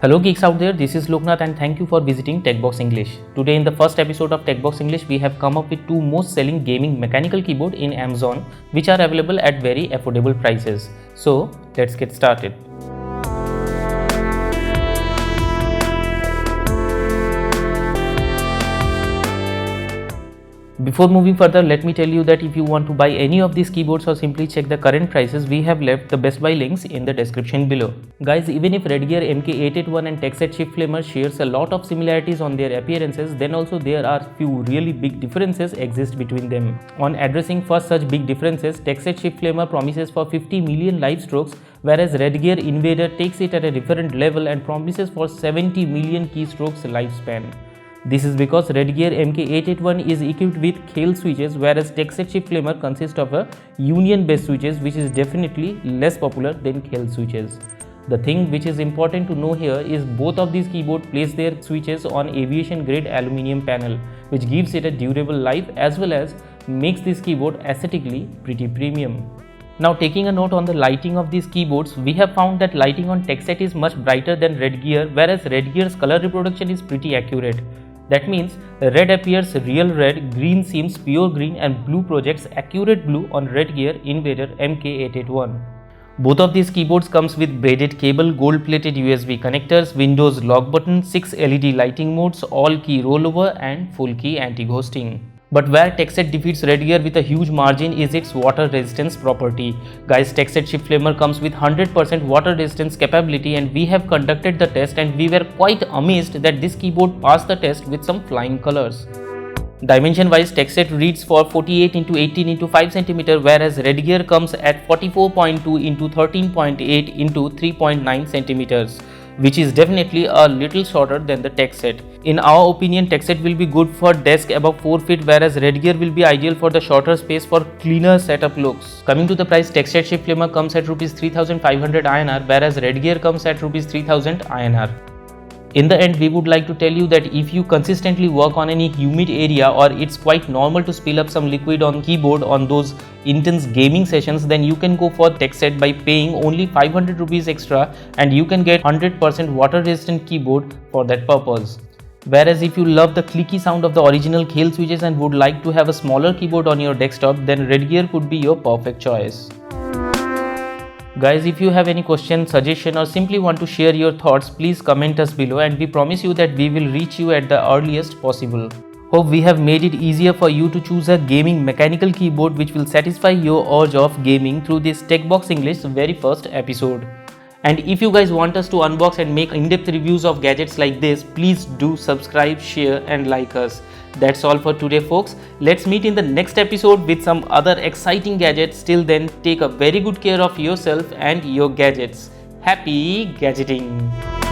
Hello geeks out there, this is Loknath and thank you for visiting TechBox English. Today in the first episode of TechBox English, we have come up with two most selling gaming mechanical keyboard in Amazon which are available at very affordable prices. So let's get started. Before moving further, let me tell you that if you want to buy any of these keyboards or simply check the current prices, we have left the best buy links in the description below. Guys, even if REDGEAR MK881 and TEXET Shift Flamer shares a lot of similarities on their appearances, then also there are few really big differences exist between them. On addressing first such big differences, TEXET Shift Flamer promises for 50 million live strokes, whereas REDGEAR INVADOR takes it at a different level and promises for 70 million keystrokes lifespan. This is because REDGEAR MK881 is equipped with Khel switches, whereas TEXET Shift Flamer consists of a union based switches, which is definitely less popular than Khel switches. The thing which is important to know here is both of these keyboards place their switches on aviation grade aluminium panel, which gives it a durable life as well as makes this keyboard aesthetically pretty premium. Now, taking a note on the lighting of these keyboards, we have found that lighting on TEXET is much brighter than REDGEAR, whereas REDGEAR's color reproduction is pretty accurate. That means red appears real red, green seems pure green and blue projects accurate blue on REDGEAR INVADOR MK881. Both of these keyboards comes with braided cable, gold plated USB connectors, Windows lock button, 6 LED lighting modes, all key rollover and full key anti-ghosting. But where TEXET defeats REDGEAR with a huge margin is its water resistance property. Guys, TEXET Shift Flamer comes with 100% water resistance capability and we have conducted the test and we were quite amazed that this keyboard passed the test with some flying colors. Dimension wise, TEXET reads for 48 x 18 x 5 cm, whereas REDGEAR comes at 44.2 x 13.8 x 3.9 cm. Which is definitely a little shorter than the TEXET. In our opinion, TEXET will be good for desk above 4 feet, whereas REDGEAR will be ideal for the shorter space for cleaner setup looks. Coming to the price, TEXET Shift Flamer comes at Rs 3500 INR, whereas REDGEAR comes at Rs 3000 INR. In the end, we would like to tell you that if you consistently work on any humid area or it's quite normal to spill up some liquid on keyboard on those intense gaming sessions, then you can go for TEXET by paying only 500 rupees extra and you can get 100% water resistant keyboard for that purpose. Whereas if you love the clicky sound of the original Khel switches and would like to have a smaller keyboard on your desktop, then REDGEAR could be your perfect choice. Guys, if you have any question, suggestion or simply want to share your thoughts, please comment us below and we promise you that we will reach you at the earliest possible. Hope we have made it easier for you to choose a gaming mechanical keyboard which will satisfy your urge of gaming through this TechBox English very first episode. And if you guys want us to unbox and make in-depth reviews of gadgets like this, please do subscribe, share and like us. That's all for today folks. Let's meet in the next episode with some other exciting gadgets. Till then, take a very good care of yourself and your gadgets. Happy gadgeting!